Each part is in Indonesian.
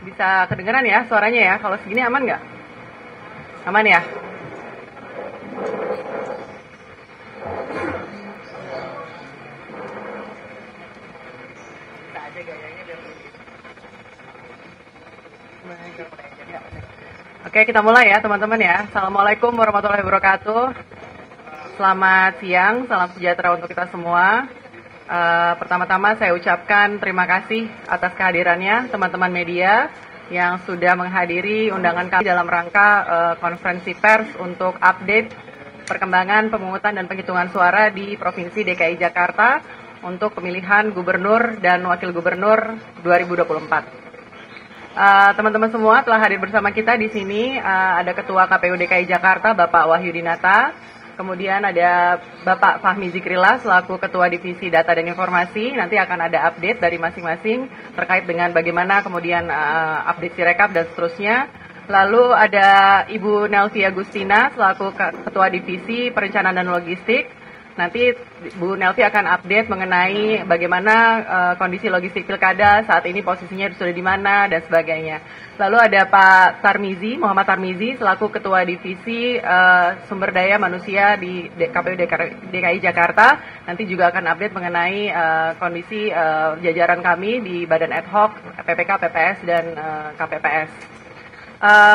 Bisa kedengeran ya suaranya ya? Kalau segini aman nggak? Aman ya? Bisa aja gayanya biar Oke, kita mulai ya teman-teman ya. Assalamualaikum warahmatullahi wabarakatuh. Selamat siang, salam sejahtera untuk kita semua. Pertama-tama saya ucapkan terima kasih atas kehadirannya teman-teman media yang sudah menghadiri undangan kami dalam rangka konferensi pers untuk update perkembangan pemungutan dan penghitungan suara di Provinsi DKI Jakarta untuk pemilihan gubernur dan wakil gubernur 2024. Teman-teman semua telah hadir bersama kita di sini. Ada Ketua KPU DKI Jakarta, Bapak Wahyudinata. Kemudian ada Bapak Fahmi Zikrillah selaku Ketua Divisi Data dan Informasi. Nanti akan ada update dari masing-masing terkait dengan bagaimana kemudian update Sirekap dan seterusnya. Lalu ada Ibu Nelvi Agustina selaku Ketua Divisi Perencanaan dan Logistik. Nanti Bu Nelvi akan update mengenai bagaimana kondisi logistik pilkada saat ini, posisinya sudah di mana dan sebagainya. Lalu ada Pak Tarmizi, Muhammad Tarmizi selaku Ketua Divisi Sumber Daya Manusia di KPU DKI Jakarta. Nanti juga akan update mengenai kondisi jajaran kami di Badan Ad Hoc, PPK, PPS, dan KPPS.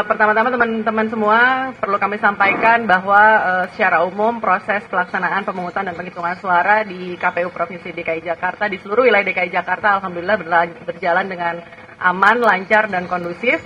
Pertama-tama teman-teman semua perlu kami sampaikan bahwa secara umum proses pelaksanaan pemungutan dan penghitungan suara di KPU Provinsi DKI Jakarta di seluruh wilayah DKI Jakarta alhamdulillah berjalan dengan aman, lancar, dan kondusif.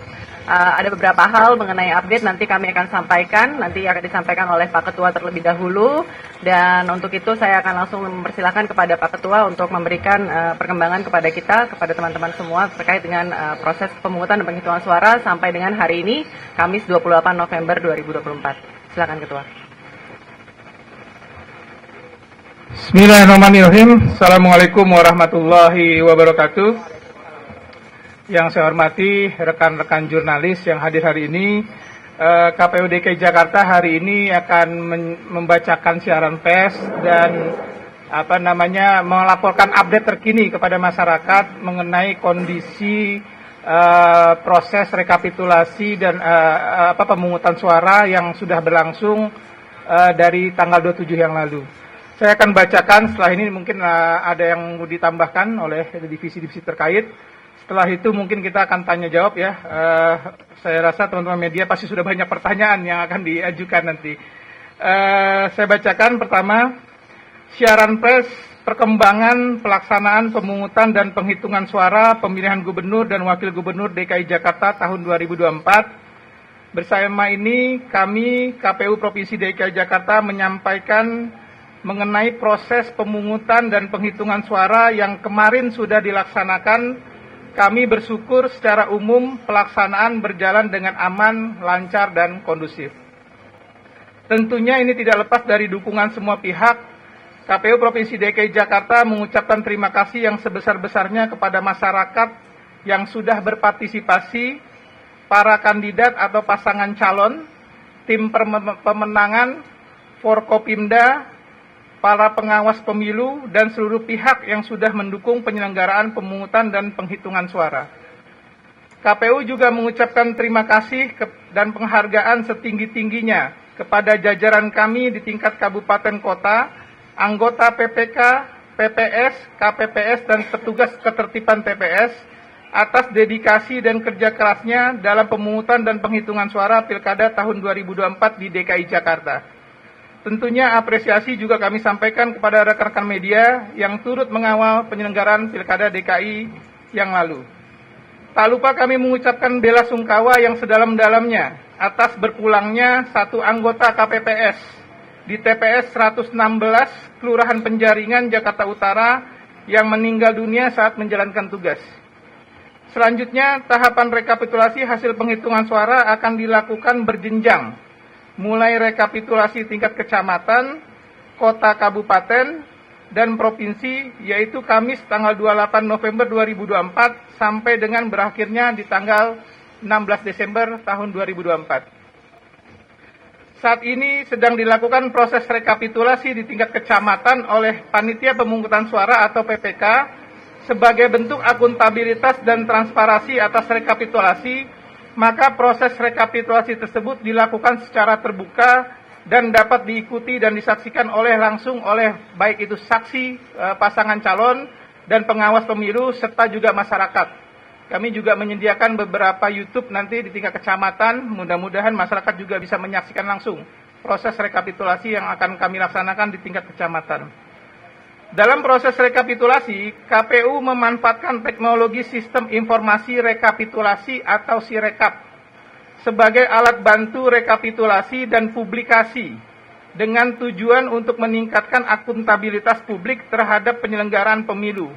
Ada beberapa hal mengenai update nanti kami akan sampaikan, nanti akan disampaikan oleh Pak Ketua terlebih dahulu, dan untuk itu saya akan langsung mempersilahkan kepada Pak Ketua untuk memberikan perkembangan kepada kita, kepada teman-teman semua terkait dengan proses pemungutan dan penghitungan suara sampai dengan hari ini, Kamis 28 November 2024. Silakan Ketua. Bismillahirrahmanirrahim. Assalamualaikum warahmatullahi wabarakatuh. Yang saya hormati rekan-rekan jurnalis yang hadir hari ini, KPU DKI Jakarta hari ini akan membacakan siaran pers dan melaporkan update terkini kepada masyarakat mengenai kondisi proses rekapitulasi dan pemungutan suara yang sudah berlangsung dari tanggal 27 yang lalu. Saya akan bacakan, setelah ini mungkin ada yang mau ditambahkan oleh divisi-divisi terkait. Setelah itu mungkin kita akan tanya jawab ya. Saya rasa teman-teman media pasti sudah banyak pertanyaan yang akan diajukan nanti. Saya bacakan pertama, siaran pers perkembangan pelaksanaan pemungutan dan penghitungan suara pemilihan gubernur dan wakil gubernur DKI Jakarta tahun 2024. Bersama ini kami KPU Provinsi DKI Jakarta menyampaikan mengenai proses pemungutan dan penghitungan suara yang kemarin sudah dilaksanakan. Kami bersyukur secara umum pelaksanaan berjalan dengan aman, lancar, dan kondusif. Tentunya ini tidak lepas dari dukungan semua pihak. KPU Provinsi DKI Jakarta mengucapkan terima kasih yang sebesar-besarnya kepada masyarakat yang sudah berpartisipasi, para kandidat atau pasangan calon, tim pemenangan, Forkopimda, para pengawas pemilu, dan seluruh pihak yang sudah mendukung penyelenggaraan pemungutan dan penghitungan suara. KPU juga mengucapkan terima kasih dan penghargaan setinggi-tingginya kepada jajaran kami di tingkat kabupaten kota, anggota PPK, PPS, KPPS, dan petugas ketertiban TPS atas dedikasi dan kerja kerasnya dalam pemungutan dan penghitungan suara Pilkada tahun 2024 di DKI Jakarta. Tentunya apresiasi juga kami sampaikan kepada rekan-rekan media yang turut mengawal penyelenggaraan Pilkada DKI yang lalu. Tak lupa kami mengucapkan bela sungkawa yang sedalam-dalamnya atas berpulangnya satu anggota KPPS di TPS 116 Kelurahan Penjaringan, Jakarta Utara yang meninggal dunia saat menjalankan tugas. Selanjutnya, tahapan rekapitulasi hasil penghitungan suara akan dilakukan berjenjang, mulai rekapitulasi tingkat kecamatan, kota, kabupaten, dan provinsi, yaitu Kamis tanggal 28 November 2024 sampai dengan berakhirnya di tanggal 16 Desember tahun 2024. Saat ini sedang dilakukan proses rekapitulasi di tingkat kecamatan oleh Panitia Pemungutan Suara atau PPK Sebagai bentuk akuntabilitas dan transparansi atas rekapitulasi, maka proses rekapitulasi tersebut dilakukan secara terbuka dan dapat diikuti dan disaksikan langsung oleh baik itu saksi, pasangan calon, dan pengawas pemilu, serta juga masyarakat. Kami juga menyediakan beberapa YouTube nanti di tingkat kecamatan, mudah-mudahan masyarakat juga bisa menyaksikan langsung proses rekapitulasi yang akan kami laksanakan di tingkat kecamatan. Dalam proses rekapitulasi, KPU memanfaatkan teknologi sistem informasi rekapitulasi atau Sirekap sebagai alat bantu rekapitulasi dan publikasi dengan tujuan untuk meningkatkan akuntabilitas publik terhadap penyelenggaraan pemilu.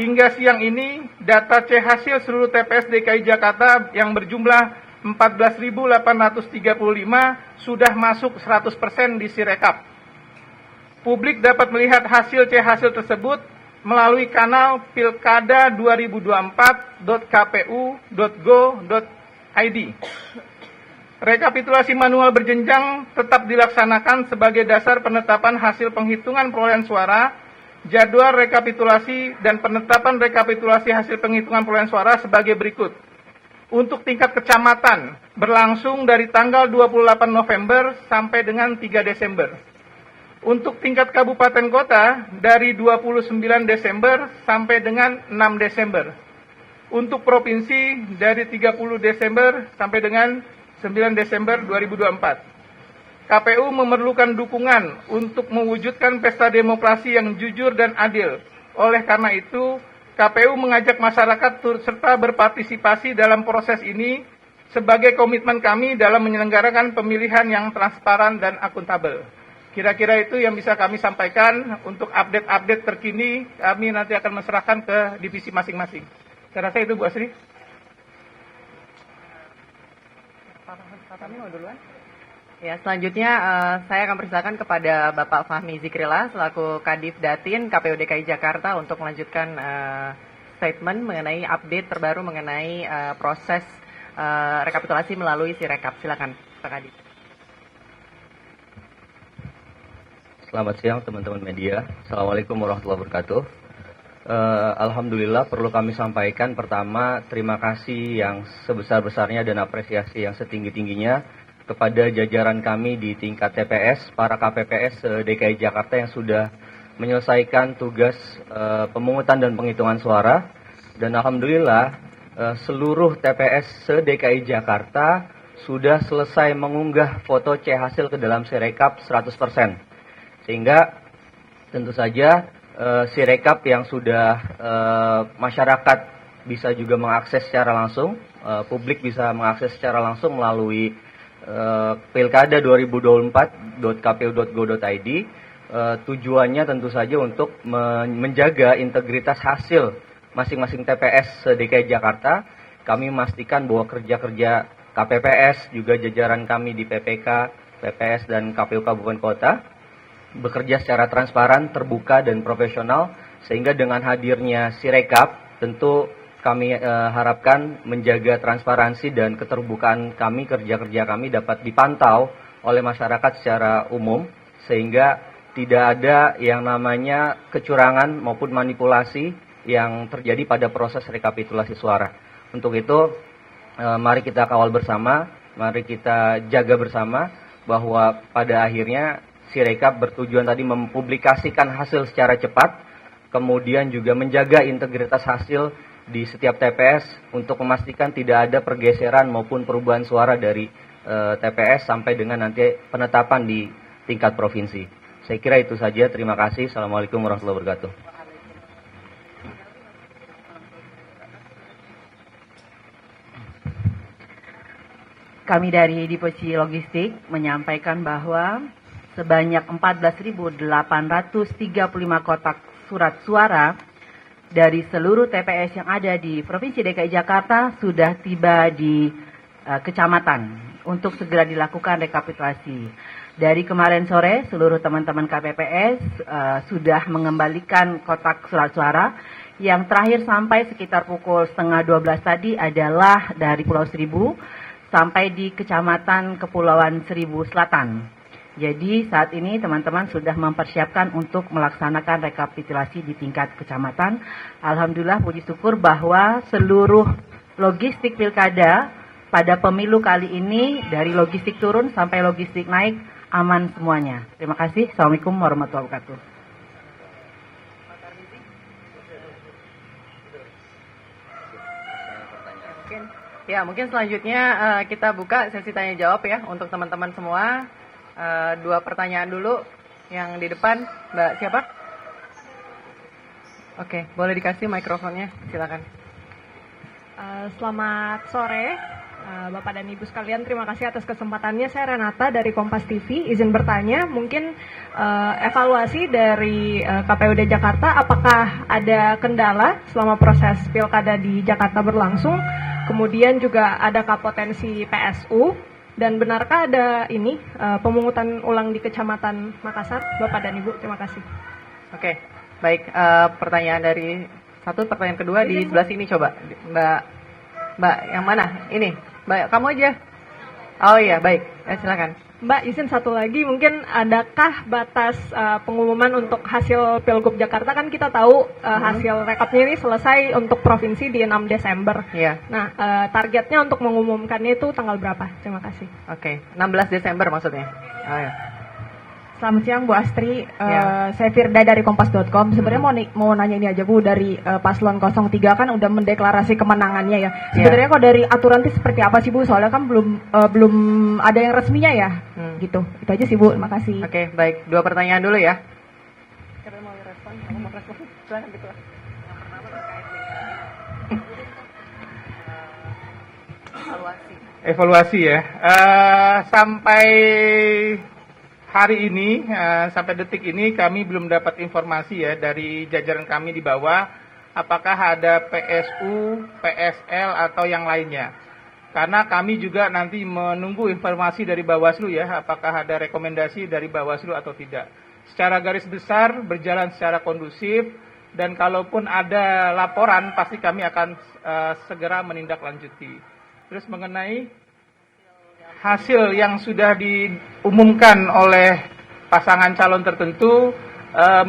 Hingga siang ini, data C hasil seluruh TPS DKI Jakarta yang berjumlah 14.835 sudah masuk 100% di Sirekap. Publik dapat melihat hasil C hasil tersebut melalui kanal pilkada2024.kpu.go.id. Rekapitulasi manual berjenjang tetap dilaksanakan sebagai dasar penetapan hasil penghitungan perolehan suara. Jadwal rekapitulasi dan penetapan rekapitulasi hasil penghitungan perolehan suara sebagai berikut. Untuk tingkat kecamatan, berlangsung dari tanggal 28 November sampai dengan 3 Desember. Untuk tingkat kabupaten kota, dari 29 Desember sampai dengan 6 Desember. Untuk provinsi, dari 30 Desember sampai dengan 9 Desember 2024. KPU memerlukan dukungan untuk mewujudkan pesta demokrasi yang jujur dan adil. Oleh karena itu, KPU mengajak masyarakat turut serta berpartisipasi dalam proses ini sebagai komitmen kami dalam menyelenggarakan pemilihan yang transparan dan akuntabel. Kira-kira itu yang bisa kami sampaikan. Untuk update-update terkini, kami nanti akan menyerahkan ke divisi masing-masing. Saya rasa itu Bu Asri. Kami mau duluan? Ya, selanjutnya saya akan persilakan kepada Bapak Fahmi Zikrila selaku Kadif Datin KPU DKI Jakarta untuk melanjutkan statement mengenai update terbaru mengenai proses rekapitulasi melalui Sirekap. Silakan, Pak Kadif. Selamat siang teman-teman media. Assalamualaikum warahmatullahi wabarakatuh. Alhamdulillah perlu kami sampaikan pertama terima kasih yang sebesar-besarnya dan apresiasi yang setinggi-tingginya kepada jajaran kami di tingkat TPS, para KPPS DKI Jakarta yang sudah menyelesaikan tugas pemungutan dan penghitungan suara. Dan Alhamdulillah seluruh TPS DKI Jakarta sudah selesai mengunggah foto C hasil ke dalam Sirekap 100%. Sehingga tentu saja Sirekap yang sudah masyarakat bisa juga mengakses secara langsung, publik bisa mengakses secara langsung melalui pilkada2024.kpu.go.id. Tujuannya tentu saja untuk menjaga integritas hasil masing-masing TPS DKI Jakarta. Kami memastikan bahwa kerja-kerja KPPS juga jajaran kami di PPK, PPS dan KPU Kabupaten Kota bekerja secara transparan, terbuka dan profesional, sehingga dengan hadirnya Sirekap tentu kami harapkan menjaga transparansi dan keterbukaan kami, kerja-kerja kami dapat dipantau oleh masyarakat secara umum, sehingga tidak ada yang namanya kecurangan maupun manipulasi yang terjadi pada proses rekapitulasi suara. Untuk itu, mari kita kawal bersama, mari kita jaga bersama bahwa pada akhirnya Sirekap bertujuan tadi mempublikasikan hasil secara cepat, kemudian juga menjaga integritas hasil di setiap TPS untuk memastikan tidak ada pergeseran maupun perubahan suara dari TPS sampai dengan nanti penetapan di tingkat provinsi. Saya kira itu saja. Terima kasih. Assalamualaikum warahmatullahi wabarakatuh. Kami dari Divisi Logistik menyampaikan bahwa sebanyak 14.835 kotak surat suara dari seluruh TPS yang ada di Provinsi DKI Jakarta sudah tiba di kecamatan untuk segera dilakukan rekapitulasi. Dari kemarin sore, seluruh teman-teman KPPS sudah mengembalikan kotak surat suara. Yang terakhir sampai sekitar pukul 11:30 tadi adalah dari Pulau Seribu sampai di Kecamatan Kepulauan Seribu Selatan. Jadi saat ini teman-teman sudah mempersiapkan untuk melaksanakan rekapitulasi di tingkat kecamatan. Alhamdulillah puji syukur bahwa seluruh logistik pilkada pada pemilu kali ini dari logistik turun sampai logistik naik aman semuanya. Terima kasih. Assalamualaikum warahmatullahi wabarakatuh. Mungkin selanjutnya kita buka sesi tanya jawab ya untuk teman-teman semua. 2 pertanyaan dulu yang di depan, Mbak siapa? Oke, boleh dikasih mikrofonnya, silakan. Selamat sore, Bapak dan Ibu sekalian. Terima kasih atas kesempatannya. Saya Renata dari Kompas TV. Izin bertanya, mungkin evaluasi dari KPUD Jakarta, apakah ada kendala selama proses pilkada di Jakarta berlangsung? Kemudian juga adakah potensi PSU? Dan benarkah ada ini pemungutan ulang di Kecamatan Makassar, Bapak dan Ibu? Terima kasih. Oke, baik. Pertanyaan dari satu, pertanyaan kedua di sebelah sini coba, Mbak yang mana? Ini, Mbak kamu aja. Oh iya, baik. Silakan. Mbak, izin satu lagi, mungkin adakah batas pengumuman untuk hasil Pilgub Jakarta? Kan kita tahu hasil rekapnya ini selesai untuk provinsi di 6 Desember. Iya. Nah, targetnya untuk mengumumkannya itu tanggal berapa? Terima kasih. Oke, 16 Desember maksudnya. Oh ya. Selamat siang Bu Astri, saya Firda dari Kompas.com. Sebenarnya mau nanya ini aja Bu, dari Paslon 03 kan udah mendeklarasi kemenangannya ya. Sebenarnya kok dari aturan itu seperti apa sih Bu? Soalnya kan belum ada yang resminya ya. Gitu. Itu aja sih Bu, terima kasih. Oke, baik. 2 pertanyaan dulu ya. Evaluasi ya. Sampai hari ini, sampai detik ini kami belum dapat informasi ya dari jajaran kami di bawah apakah ada PSU, PSL atau yang lainnya. Karena kami juga nanti menunggu informasi dari Bawaslu ya, apakah ada rekomendasi dari Bawaslu atau tidak. Secara garis besar berjalan secara kondusif, dan kalaupun ada laporan pasti kami akan segera menindaklanjuti. Terus mengenai hasil yang sudah diumumkan oleh pasangan calon tertentu,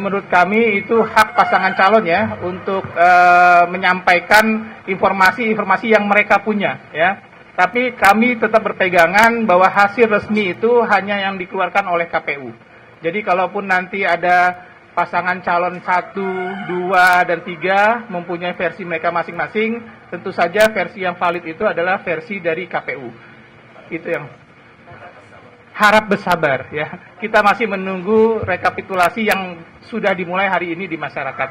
menurut kami itu hak pasangan calon ya untuk menyampaikan informasi-informasi yang mereka punya ya. Tapi kami tetap berpegangan bahwa hasil resmi itu hanya yang dikeluarkan oleh KPU. Jadi kalaupun nanti ada pasangan calon 1, 2, dan 3 mempunyai versi mereka masing-masing, tentu saja versi yang valid itu adalah versi dari KPU. Itu yang harap bersabar ya. Kita masih menunggu rekapitulasi yang sudah dimulai hari ini di masyarakat.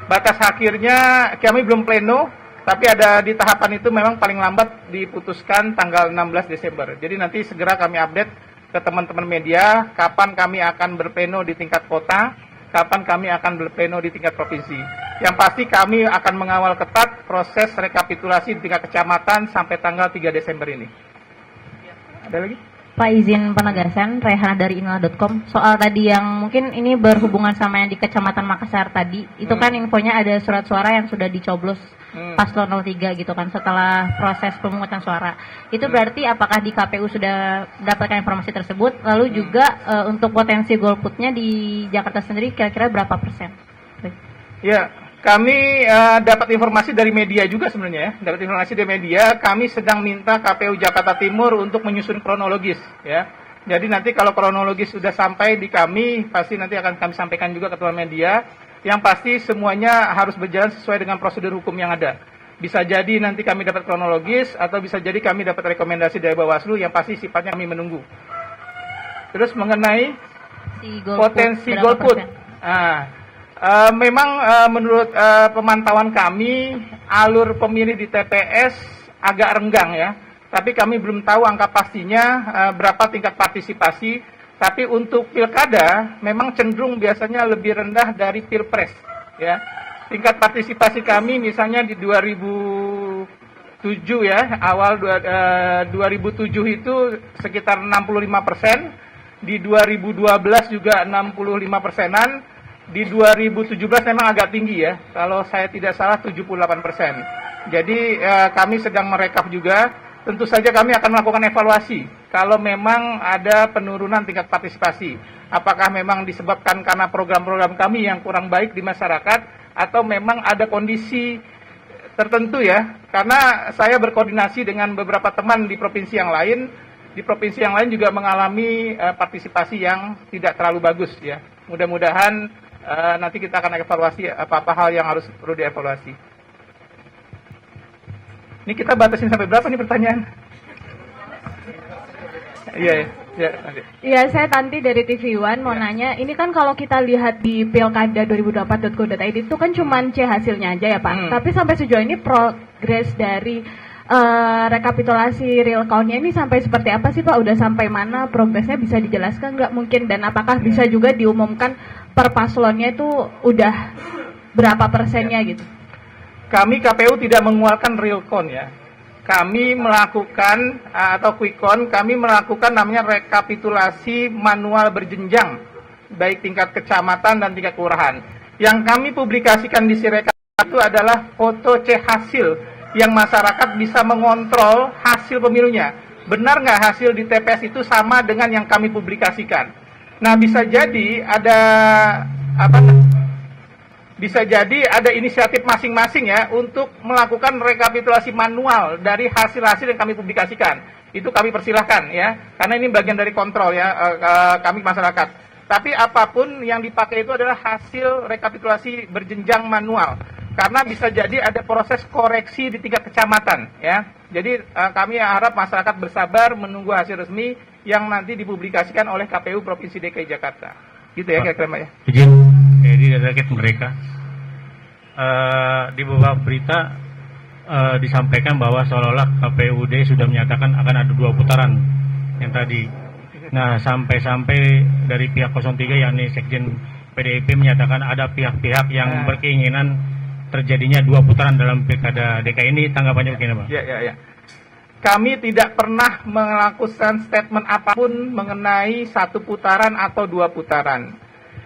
Batas akhirnya kami belum pleno, tapi ada di tahapan itu memang paling lambat diputuskan tanggal 16 Desember. Jadi nanti segera kami update ke teman-teman media kapan kami akan berpleno di tingkat kota, kapan kami akan berpleno di tingkat provinsi. Yang pasti kami akan mengawal ketat proses rekapitulasi di tingkat kecamatan sampai tanggal 3 Desember ini. Ada lagi? Pak, izin penegasan, Rehana dari Inilah.com. Soal tadi yang mungkin ini berhubungan sama yang di Kecamatan Makassar tadi, itu kan infonya ada surat suara yang sudah dicoblos Paslon 03 gitu kan setelah proses pemungutan suara. Itu berarti apakah di KPU sudah mendapatkan informasi tersebut? Lalu juga untuk potensi golputnya di Jakarta sendiri kira-kira berapa persen? Ya, kami dapat informasi dari media juga sebenarnya ya. Dapat informasi dari media, kami sedang minta KPU Jakarta Timur untuk menyusun kronologis ya. Jadi nanti kalau kronologis sudah sampai di kami, pasti nanti akan kami sampaikan juga ke teman media. Yang pasti semuanya harus berjalan sesuai dengan prosedur hukum yang ada. Bisa jadi nanti kami dapat kronologis, atau bisa jadi kami dapat rekomendasi dari Bawaslu, yang pasti sifatnya kami menunggu. Terus mengenai potensi golput. Memang menurut pemantauan kami, alur pemilih di TPS agak renggang ya. Tapi kami belum tahu angka pastinya berapa tingkat partisipasi. Tapi untuk pilkada memang cenderung biasanya lebih rendah dari pilpres ya. Tingkat partisipasi kami misalnya di 2007 ya, awal 2007 itu sekitar 65%, di 2012 juga 65%-an, di 2017 memang agak tinggi ya, kalau saya tidak salah 78%. Jadi kami sedang merekap juga. tentu saja kami akan melakukan evaluasi kalau memang ada penurunan tingkat partisipasi. Apakah memang disebabkan karena program-program kami yang kurang baik di masyarakat, atau memang ada kondisi tertentu ya. Karena saya berkoordinasi dengan beberapa teman di provinsi yang lain. Di provinsi yang lain juga mengalami partisipasi yang tidak terlalu bagus ya. Mudah-mudahan nanti kita akan evaluasi apa-apa hal yang harus perlu dievaluasi. Ini kita batasin sampai berapa nih pertanyaan? Iya. Iya, saya Tanti dari TV One mau nanya, ini kan kalau kita lihat di pilkada 2024.go.id itu kan cuman C hasilnya aja ya Pak. Tapi sampai sejauh ini progres dari rekapitulasi real count-nya ini sampai seperti apa sih Pak? Udah sampai mana progresnya, bisa dijelaskan nggak mungkin? Dan apakah bisa juga diumumkan per paslonnya itu udah berapa persennya gitu? Kami KPU tidak mengeluarkan real count ya. Kami melakukan atau quick count, kami melakukan namanya rekapitulasi manual berjenjang, baik tingkat kecamatan dan tingkat kelurahan. Yang kami publikasikan di Sirekap itu adalah foto C hasil, yang masyarakat bisa mengontrol hasil pemilunya. Benar nggak hasil di TPS itu sama dengan yang kami publikasikan? Nah, bisa jadi ada inisiatif masing-masing ya untuk melakukan rekapitulasi manual dari hasil-hasil yang kami publikasikan. Itu kami persilahkan ya, karena ini bagian dari kontrol ya kami masyarakat. Tapi apapun yang dipakai itu adalah hasil rekapitulasi berjenjang manual, karena bisa jadi ada proses koreksi di tingkat kecamatan ya. Jadi kami harap masyarakat bersabar menunggu hasil resmi yang nanti dipublikasikan oleh KPU Provinsi DKI Jakarta. Gitu ya kira-kira Mbak ya. Izin, jadi dari rakyat mereka di beberapa berita disampaikan bahwa seolah-olah KPUD sudah menyatakan akan ada 2 putaran yang tadi. Nah, sampai-sampai dari pihak 03 yakni Sekjen PDIP menyatakan ada pihak-pihak yang berkeinginan terjadinya 2 putaran dalam pilkada DKI ini. Tanggapannya bagaimana Pak? Ya. Kami tidak pernah melakukan statement apapun mengenai 1 putaran atau 2 putaran.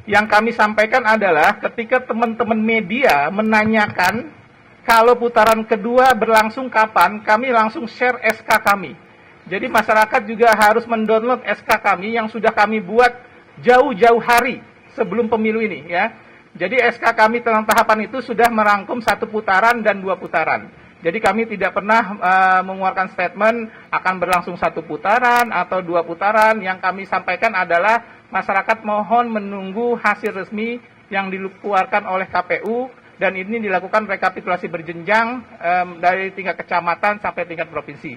Yang kami sampaikan adalah ketika teman-teman media menanyakan kalau putaran kedua berlangsung kapan, kami langsung share SK kami. Jadi masyarakat juga harus mendownload SK kami yang sudah kami buat jauh-jauh hari sebelum pemilu ini ya. Jadi SK kami tentang tahapan itu sudah merangkum 1 putaran dan 2 putaran. Jadi kami tidak pernah mengeluarkan statement akan berlangsung 1 putaran atau 2 putaran. Yang kami sampaikan adalah masyarakat mohon menunggu hasil resmi yang dikeluarkan oleh KPU, dan ini dilakukan rekapitulasi berjenjang dari tingkat kecamatan sampai tingkat provinsi.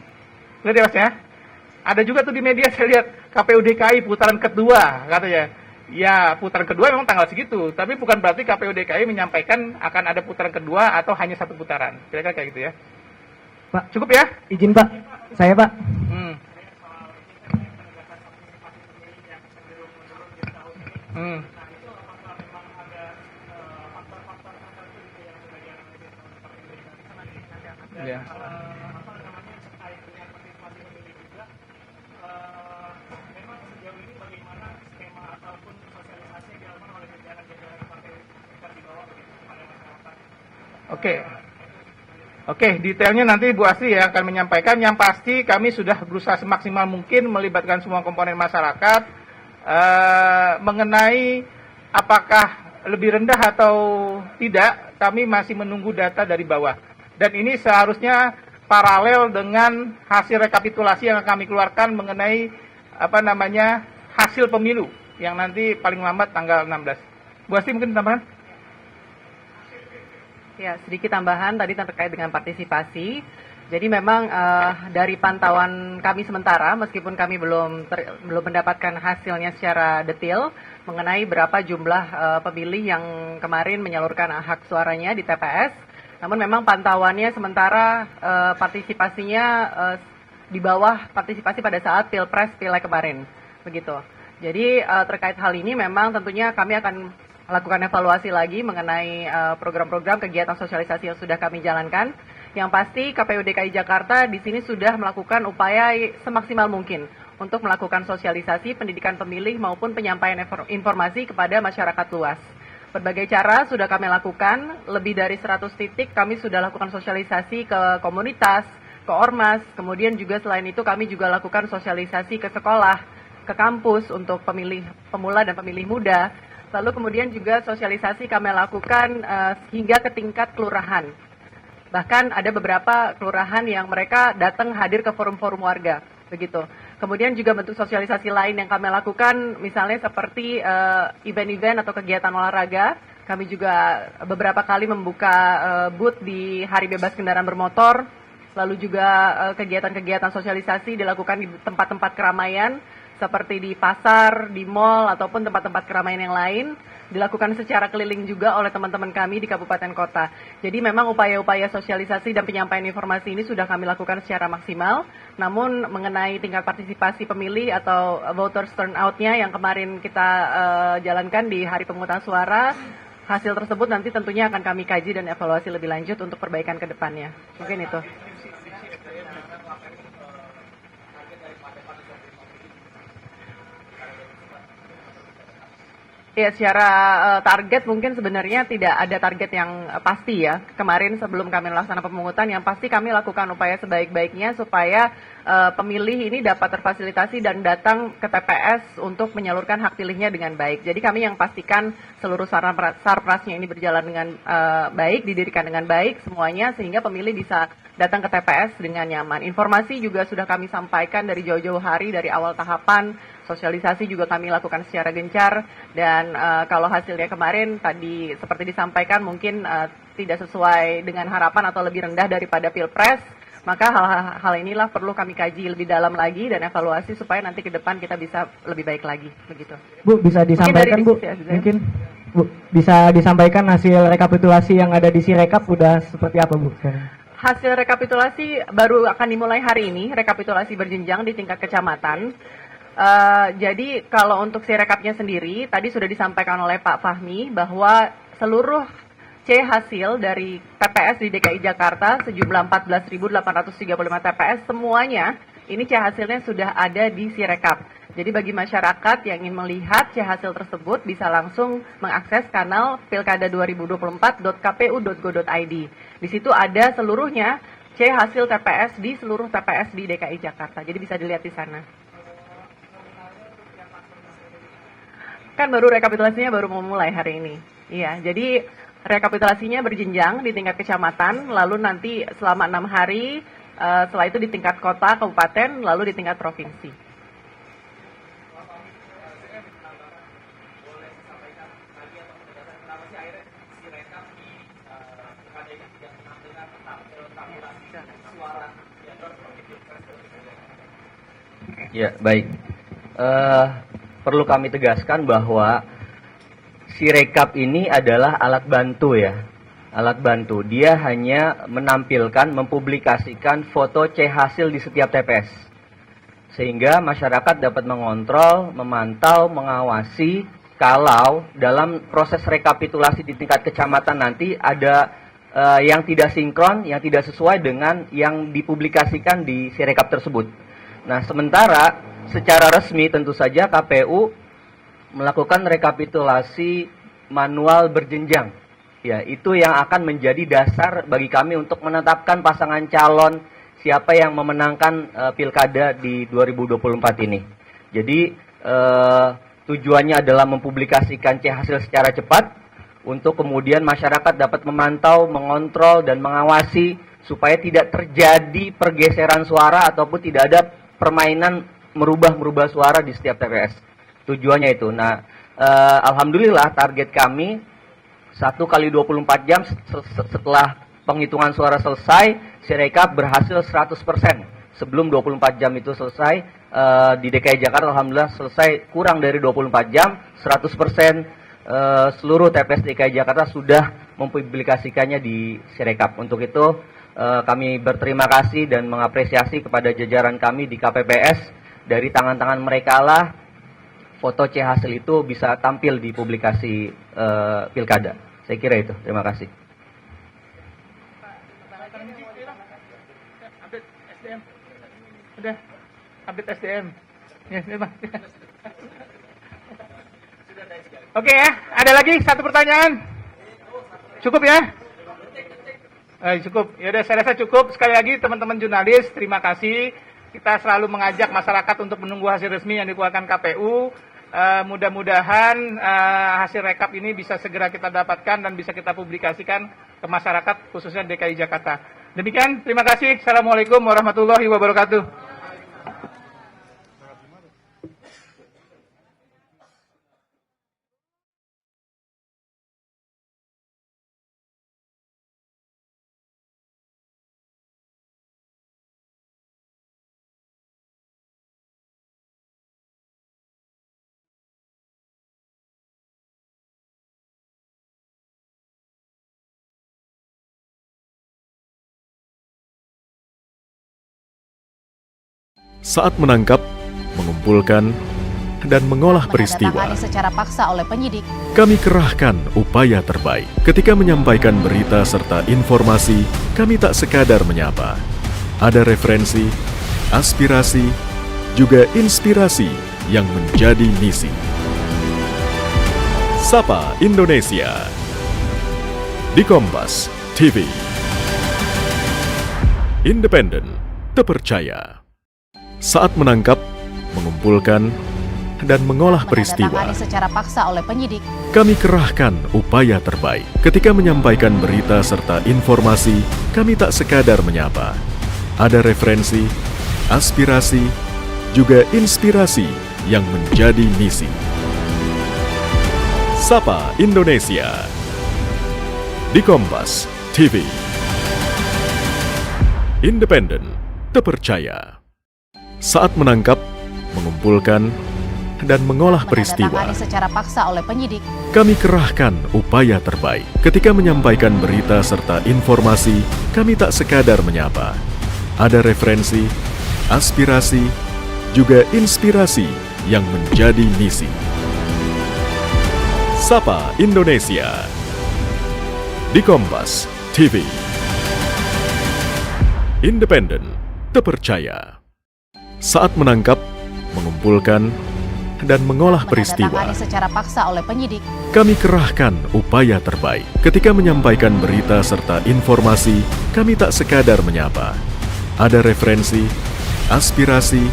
Lihat ya Mas ya. Ada juga tuh di media saya lihat KPU DKI putaran kedua katanya. Ya, putaran kedua memang tanggal segitu, tapi bukan berarti KPU DKI menyampaikan akan ada putaran kedua atau hanya 1 putaran. Kira-kira kayak gitu ya. Pak, cukup ya? Izin Pak, saya Pak. Ya. Oke, detailnya nanti Bu Asri ya akan menyampaikan. Yang pasti kami sudah berusaha semaksimal mungkin melibatkan semua komponen masyarakat mengenai apakah lebih rendah atau tidak. Kami masih menunggu data dari bawah. Dan ini seharusnya paralel dengan hasil rekapitulasi yang kami keluarkan mengenai hasil pemilu yang nanti paling lambat tanggal 16. Bu Asri mungkin tambahkan? Ya, sedikit tambahan tadi terkait dengan partisipasi. Jadi memang dari pantauan kami sementara, meskipun kami belum mendapatkan hasilnya secara detail mengenai berapa jumlah pemilih yang kemarin menyalurkan hak suaranya di TPS, namun memang pantauannya sementara partisipasinya di bawah partisipasi pada saat Pilpres Pileg kemarin, begitu. Jadi terkait hal ini memang tentunya kami akan melakukan evaluasi lagi mengenai program-program kegiatan sosialisasi yang sudah kami jalankan. Yang pasti KPU DKI Jakarta di sini sudah melakukan upaya semaksimal mungkin untuk melakukan sosialisasi pendidikan pemilih maupun penyampaian informasi kepada masyarakat luas. Berbagai cara sudah kami lakukan, lebih dari 100 titik kami sudah lakukan sosialisasi ke komunitas, ke ormas. Kemudian juga selain itu kami juga lakukan sosialisasi ke sekolah, ke kampus untuk pemula dan pemilih muda. Lalu kemudian juga sosialisasi kami lakukan hingga ke tingkat kelurahan. Bahkan ada beberapa kelurahan yang mereka datang hadir ke forum-forum warga, begitu. Kemudian juga bentuk sosialisasi lain yang kami lakukan, misalnya seperti event-event atau kegiatan olahraga. Kami juga beberapa kali membuka booth di Hari Bebas Kendaraan Bermotor. Lalu juga kegiatan-kegiatan sosialisasi dilakukan di tempat-tempat keramaian, seperti di pasar, di mall, ataupun tempat-tempat keramaian yang lain, dilakukan secara keliling juga oleh teman-teman kami di kabupaten kota. Jadi memang upaya-upaya sosialisasi dan penyampaian informasi ini sudah kami lakukan secara maksimal, namun mengenai tingkat partisipasi pemilih atau voters turnout-nya yang kemarin kita jalankan di hari pemungutan suara, hasil tersebut nanti tentunya akan kami kaji dan evaluasi lebih lanjut untuk perbaikan ke depannya. Mungkin itu. Ya, secara target mungkin sebenarnya tidak ada target yang pasti ya. Kemarin sebelum kami melaksanakan pemungutan, yang pasti kami lakukan upaya sebaik-baiknya supaya pemilih ini dapat terfasilitasi dan datang ke TPS untuk menyalurkan hak pilihnya dengan baik. Jadi kami yang pastikan seluruh sarprasnya ini berjalan dengan baik, didirikan dengan baik semuanya, sehingga pemilih bisa datang ke TPS dengan nyaman. Informasi juga sudah kami sampaikan dari jauh-jauh hari, dari awal tahapan. Sosialisasi juga kami lakukan secara gencar, dan kalau hasilnya kemarin tadi seperti disampaikan mungkin tidak sesuai dengan harapan atau lebih rendah daripada Pilpres, maka hal inilah perlu kami kaji lebih dalam lagi dan evaluasi supaya nanti ke depan kita bisa lebih baik lagi, begitu. Bu, bisa disampaikan Bu, mungkin Bu, bisa disampaikan hasil rekapitulasi yang ada di Sirekap udah seperti apa Bu? Hasil rekapitulasi baru akan dimulai hari ini, rekapitulasi berjenjang di tingkat kecamatan. Jadi kalau untuk Sirekapnya sendiri, tadi sudah disampaikan oleh Pak Fahmi bahwa seluruh C hasil dari TPS di DKI Jakarta sejumlah 14.835 TPS semuanya, ini C hasilnya sudah ada di Sirekap. Jadi bagi masyarakat yang ingin melihat C hasil tersebut bisa langsung mengakses kanal pilkada2024.kpu.go.id. Di situ ada seluruhnya C hasil TPS di seluruh TPS di DKI Jakarta. Jadi bisa dilihat di sana. Kan baru rekapitulasinya baru mau mulai hari ini. Iya, jadi rekapitulasinya berjenjang di tingkat kecamatan, lalu nanti selama 6 hari, setelah itu di tingkat kota, kabupaten, lalu di tingkat provinsi. Ya, baik. Perlu kami tegaskan bahwa Sirekap ini adalah alat bantu ya. Alat bantu. Dia hanya menampilkan, mempublikasikan foto C hasil di setiap TPS. Sehingga masyarakat dapat mengontrol, memantau, mengawasi kalau dalam proses rekapitulasi di tingkat kecamatan nanti ada yang tidak sinkron, yang tidak sesuai dengan yang dipublikasikan di Sirekap tersebut. Nah, sementara secara resmi tentu saja KPU melakukan rekapitulasi manual berjenjang. Ya, itu yang akan menjadi dasar bagi kami untuk menetapkan pasangan calon siapa yang memenangkan pilkada di 2024 ini. Jadi tujuannya adalah mempublikasikan C hasil secara cepat untuk kemudian masyarakat dapat memantau, mengontrol dan mengawasi supaya tidak terjadi pergeseran suara ataupun tidak ada permainan merubah suara di setiap TPS. Tujuannya itu. Nah, alhamdulillah target kami 1 kali 24 jam setelah penghitungan suara selesai, Sirekap berhasil 100%. Sebelum 24 jam itu selesai, di DKI Jakarta alhamdulillah selesai kurang dari 24 jam, 100% seluruh TPS DKI Jakarta sudah mempublikasikannya di Sirekap. Untuk itu kami berterima kasih dan mengapresiasi kepada jajaran kami di KPPS. Dari tangan-tangan mereka lah foto C hasil itu bisa tampil di publikasi pilkada. Saya kira itu. Terima kasih. Update SDM. Udah. Update SDM. Ya, Pak. Oke ya, ada lagi satu pertanyaan. Cukup ya? Cukup. Ya udah, saya rasa cukup. Sekali lagi teman-teman jurnalis, terima kasih. Kita selalu mengajak masyarakat untuk menunggu hasil resmi yang dikeluarkan KPU. Mudah-mudahan hasil rekap ini bisa segera kita dapatkan dan bisa kita publikasikan ke masyarakat, khususnya DKI Jakarta. Demikian, terima kasih. Assalamualaikum warahmatullahi wabarakatuh. Saat menangkap, mengumpulkan, dan mengolah peristiwa, secara paksa oleh penyidik. Kami kerahkan upaya terbaik. Ketika menyampaikan berita serta informasi, kami tak sekadar menyapa. Ada referensi, aspirasi, juga inspirasi yang menjadi misi. Sapa Indonesia di Kompas TV. Independen, terpercaya. Saat menangkap, mengumpulkan, dan mengolah peristiwa, secara paksa oleh penyidik. Kami kerahkan upaya terbaik. Ketika menyampaikan berita serta informasi, kami tak sekadar menyapa. Ada referensi, aspirasi, juga inspirasi yang menjadi misi. Sapa Indonesia di Kompas TV. Independen, terpercaya. Saat menangkap, mengumpulkan, dan mengolah peristiwa, secara paksa oleh penyidik. Kami kerahkan upaya terbaik. Ketika menyampaikan berita serta informasi, kami tak sekadar menyapa. Ada referensi, aspirasi, juga inspirasi yang menjadi misi. Sapa Indonesia di Kompas TV. Independen, terpercaya. Saat menangkap, mengumpulkan, dan mengolah peristiwa, secara paksa oleh penyidik. Kami kerahkan upaya terbaik. Ketika menyampaikan berita serta informasi, kami tak sekadar menyapa. Ada referensi, aspirasi,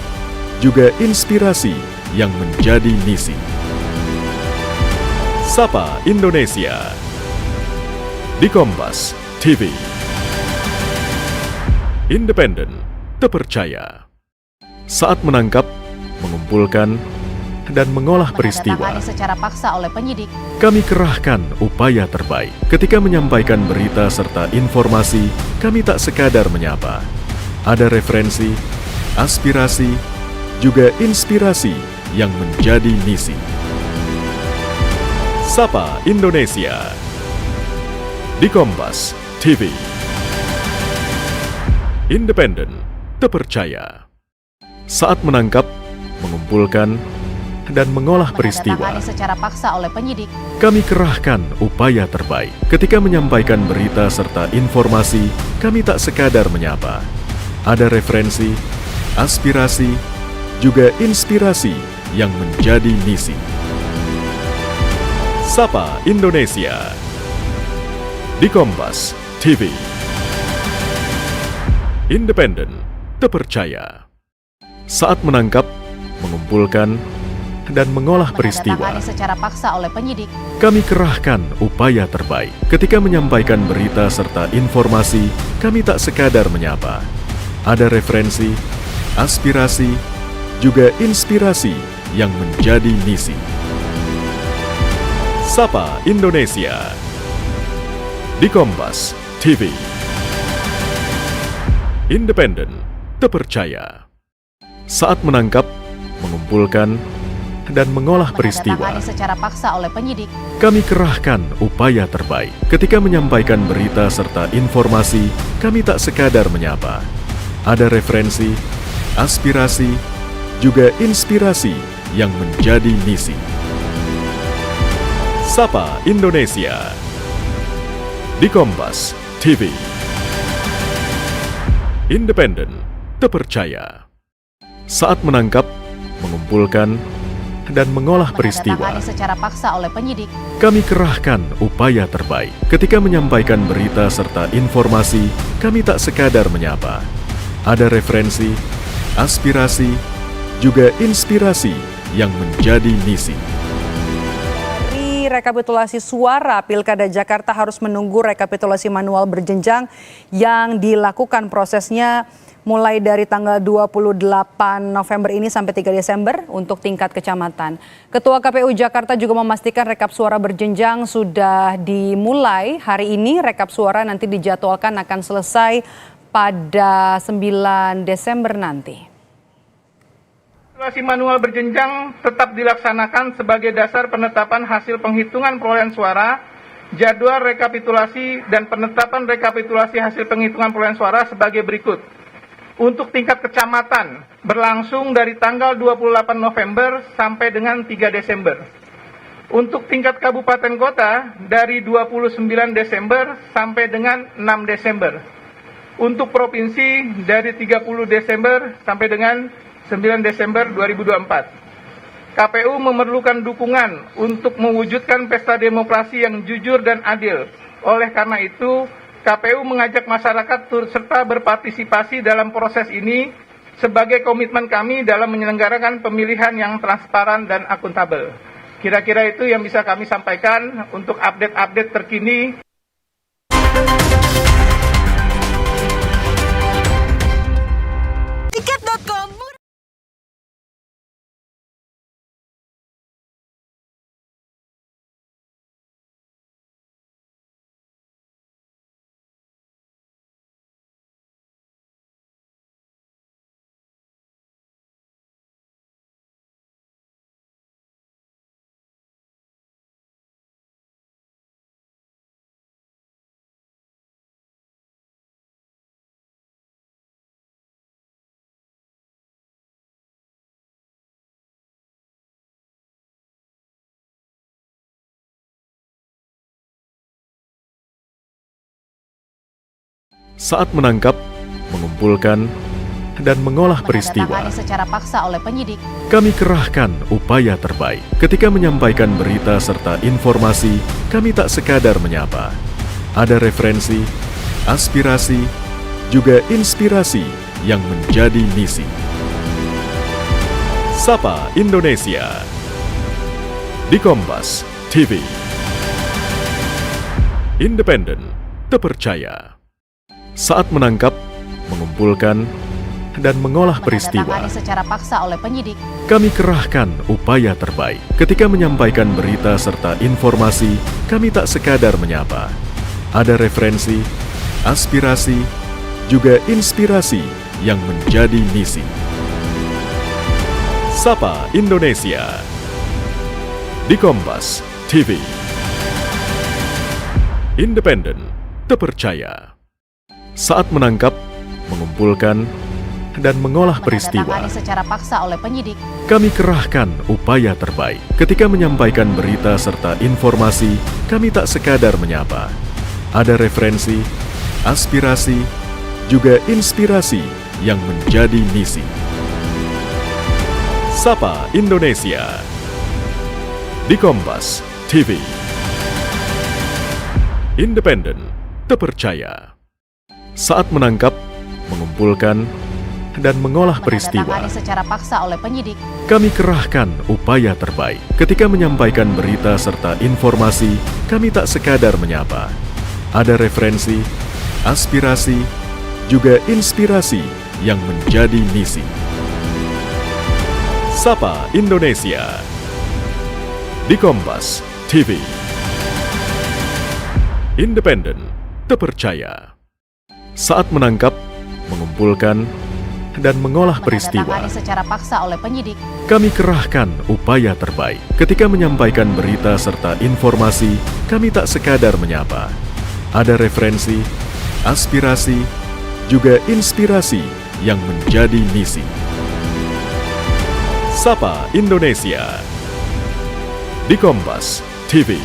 juga inspirasi yang menjadi misi. Sapa Indonesia di Kompas TV. Independen, terpercaya. Saat menangkap, mengumpulkan, dan mengolah peristiwa, secara paksa oleh penyidik. Kami kerahkan upaya terbaik. Ketika menyampaikan berita serta informasi, kami tak sekadar menyapa. Ada referensi, aspirasi, juga inspirasi yang menjadi misi. Sapa Indonesia di Kompas TV. Independen, terpercaya. Saat menangkap, mengumpulkan, dan mengolah peristiwa, secara paksa oleh penyidik. Kami kerahkan upaya terbaik. Ketika menyampaikan berita serta informasi, kami tak sekadar menyapa. Ada referensi, aspirasi, juga inspirasi yang menjadi misi. Sapa Indonesia di Kompas TV. Independen, terpercaya. Saat menangkap, mengumpulkan, dan mengolah peristiwa, secara paksa oleh penyidik. Kami kerahkan upaya terbaik. Ketika menyampaikan berita serta informasi, kami tak sekadar menyapa. Ada referensi, aspirasi, juga inspirasi yang menjadi misi. Sapa Indonesia di Kompas TV. Independen, terpercaya. Saat menangkap, mengumpulkan, dan mengolah peristiwa, secara paksa oleh penyidik. Kami kerahkan upaya terbaik. Ketika menyampaikan berita serta informasi, kami tak sekadar menyapa. Ada referensi, aspirasi, juga inspirasi yang menjadi misi. Sapa Indonesia di Kompas TV. Independen, terpercaya. Saat menangkap, mengumpulkan, dan mengolah peristiwa. Menandatangani secara paksa oleh penyidik. Kami kerahkan upaya terbaik. Ketika menyampaikan berita serta informasi, kami tak sekadar menyapa. Ada referensi, aspirasi, juga inspirasi yang menjadi misi. Dari rekapitulasi suara Pilkada Jakarta harus menunggu rekapitulasi manual berjenjang yang dilakukan prosesnya mulai dari tanggal 28 November ini sampai 3 Desember untuk tingkat kecamatan. Ketua KPU Jakarta juga memastikan rekap suara berjenjang sudah dimulai hari ini. Rekap suara nanti dijadwalkan akan selesai pada 9 Desember nanti. Rekapitulasi manual berjenjang tetap dilaksanakan sebagai dasar penetapan hasil penghitungan perolehan suara. Jadwal rekapitulasi dan penetapan rekapitulasi hasil penghitungan perolehan suara sebagai berikut. Untuk tingkat kecamatan berlangsung dari tanggal 28 November sampai dengan 3 Desember. Untuk tingkat kabupaten kota dari 29 Desember sampai dengan 6 Desember. Untuk provinsi dari 30 Desember sampai dengan 9 Desember 2024. KPU memerlukan dukungan untuk mewujudkan pesta demokrasi yang jujur dan adil. Oleh karena itu, KPU mengajak masyarakat turut serta berpartisipasi dalam proses ini sebagai komitmen kami dalam menyelenggarakan pemilihan yang transparan dan akuntabel. Kira-kira itu yang bisa kami sampaikan untuk update-update terkini. Tiket.com Saat menangkap, mengumpulkan, dan mengolah peristiwa, Menandatangani secara paksa oleh penyidik. kami kerahkan upaya terbaik. Ketika menyampaikan berita serta informasi, kami tak sekadar menyapa. Ada referensi, aspirasi, juga inspirasi yang menjadi misi. Sapa Indonesia di Kompas TV. Independen, terpercaya. Saat menangkap, mengumpulkan, dan mengolah peristiwa, Menandatangani secara paksa oleh penyidik. kami kerahkan upaya terbaik. Ketika menyampaikan berita serta informasi, kami tak sekadar menyapa. Ada referensi, aspirasi, juga inspirasi yang menjadi misi. Sapa Indonesia di Kompas TV. Independen, terpercaya. Saat menangkap, mengumpulkan, dan mengolah peristiwa, Menandatangani secara paksa oleh penyidik. kami kerahkan upaya terbaik. Ketika menyampaikan berita serta informasi, kami tak sekadar menyapa. Ada referensi, aspirasi, juga inspirasi yang menjadi misi. Sapa Indonesia di Kompas TV. Independen, terpercaya. Saat menangkap, mengumpulkan, dan mengolah peristiwa, Menandatangani secara paksa oleh penyidik. kami kerahkan upaya terbaik. Ketika menyampaikan berita serta informasi, kami tak sekadar menyapa. Ada referensi, aspirasi, juga inspirasi yang menjadi misi. Sapa Indonesia di Kompas TV. Independen, terpercaya. Saat menangkap, mengumpulkan, dan mengolah peristiwa, Menandatangani secara paksa oleh penyidik. kami kerahkan upaya terbaik. Ketika menyampaikan berita serta informasi, kami tak sekadar menyapa. Ada referensi, aspirasi, juga inspirasi yang menjadi misi. Sapa Indonesia di Kompas TV.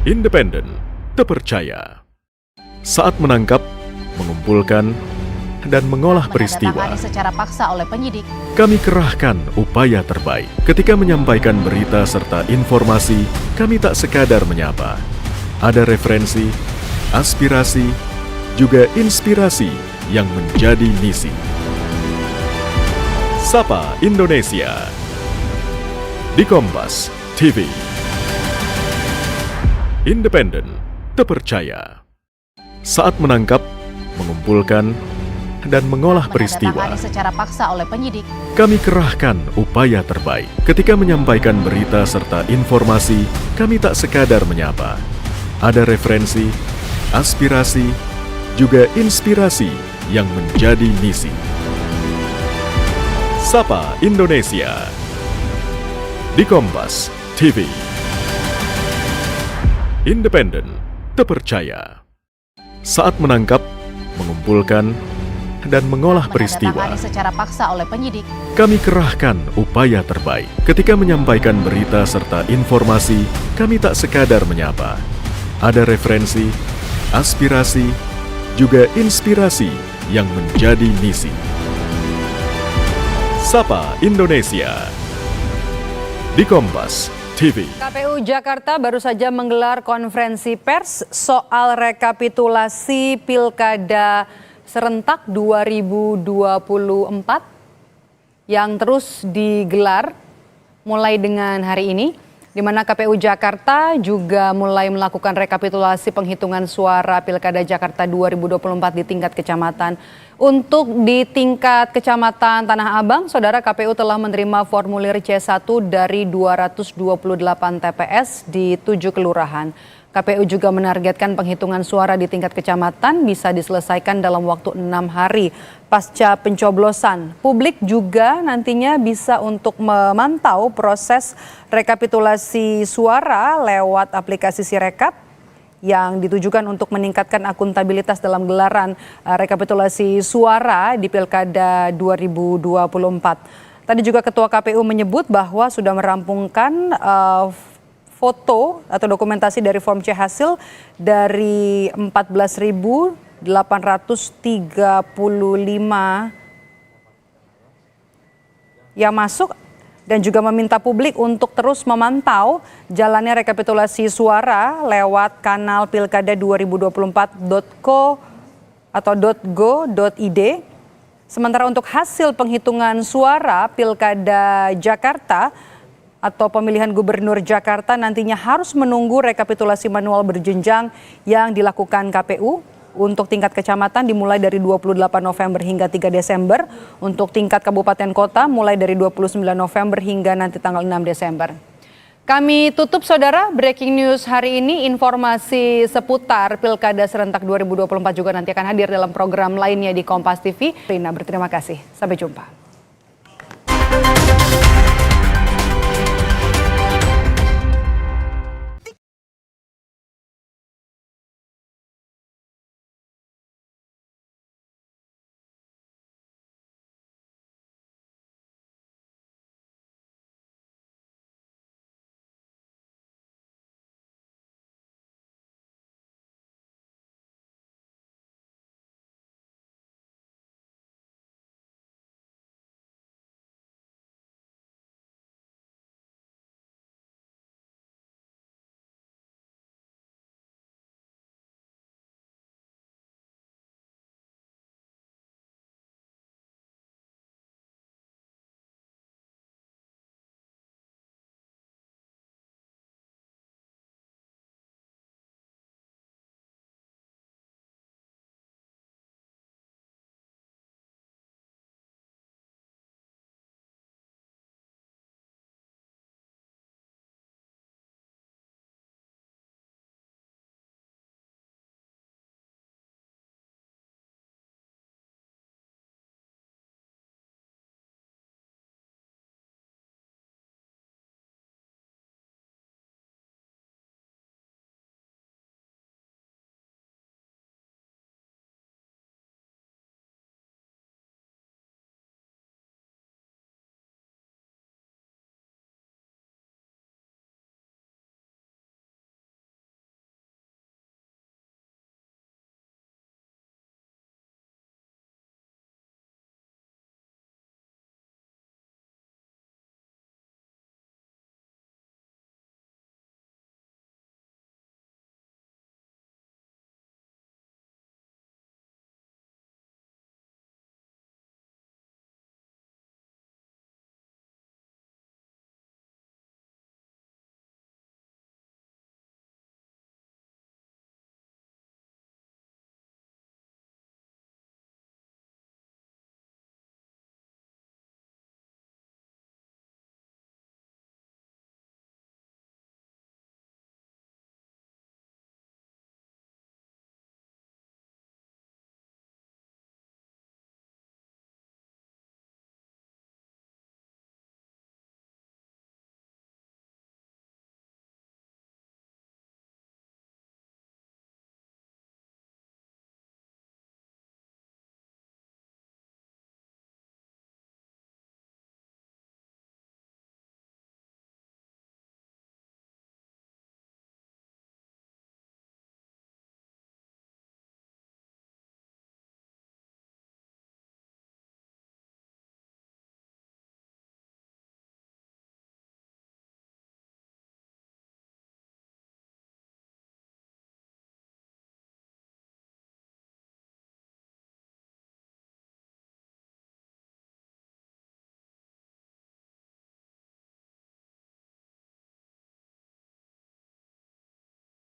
Independen, terpercaya. Saat menangkap, mengumpulkan, dan mengolah peristiwa. Menandatangani secara paksa oleh penyidik. Kami kerahkan upaya terbaik. Ketika menyampaikan berita serta informasi, kami tak sekadar menyapa. Ada referensi, aspirasi, juga inspirasi yang menjadi misi. Sapa Indonesia di Kompas TV. Independen, terpercaya. Saat menangkap, mengumpulkan, dan mengolah peristiwa, Menandatangani secara paksa oleh penyidik. kami kerahkan upaya terbaik. Ketika menyampaikan berita serta informasi, kami tak sekadar menyapa. Ada referensi, aspirasi, juga inspirasi yang menjadi misi. Sapa Indonesia di Kompas TV. Independen, terpercaya. Saat menangkap, mengumpulkan, dan mengolah peristiwa, Menandatangani secara paksa oleh penyidik. kami kerahkan upaya terbaik. Ketika menyampaikan berita serta informasi, kami tak sekadar menyapa. Ada referensi, aspirasi, juga inspirasi yang menjadi misi. Sapa Indonesia di Kompas TV. KPU Jakarta baru saja menggelar konferensi pers soal rekapitulasi Pilkada serentak 2024 yang terus digelar mulai dengan hari ini, di mana KPU Jakarta juga mulai melakukan rekapitulasi penghitungan suara Pilkada Jakarta 2024 di tingkat kecamatan. Untuk di tingkat kecamatan Tanah Abang, Saudara, KPU telah menerima formulir C1 dari 228 TPS di 7 kelurahan. KPU juga menargetkan penghitungan suara di tingkat kecamatan bisa diselesaikan dalam waktu 6 hari pasca pencoblosan. Publik juga nantinya bisa untuk memantau proses rekapitulasi suara lewat aplikasi Sirekap yang ditujukan untuk meningkatkan akuntabilitas dalam gelaran rekapitulasi suara di Pilkada 2024. Tadi juga Ketua KPU menyebut bahwa sudah merampungkan foto atau dokumentasi dari form C hasil dari 14.835 yang masuk dan juga meminta publik untuk terus memantau jalannya rekapitulasi suara lewat kanal pilkada2024.co atau .go.id. Sementara untuk hasil penghitungan suara Pilkada Jakarta atau pemilihan gubernur Jakarta nantinya harus menunggu rekapitulasi manual berjenjang yang dilakukan KPU untuk tingkat kecamatan dimulai dari 28 November hingga 3 Desember, untuk tingkat kabupaten kota mulai dari 29 November hingga nanti tanggal 6 Desember. Kami tutup, Saudara, breaking news hari ini. Informasi seputar Pilkada serentak 2024 juga nanti akan hadir dalam program lainnya di Kompas TV. Rina berterima kasih, sampai jumpa.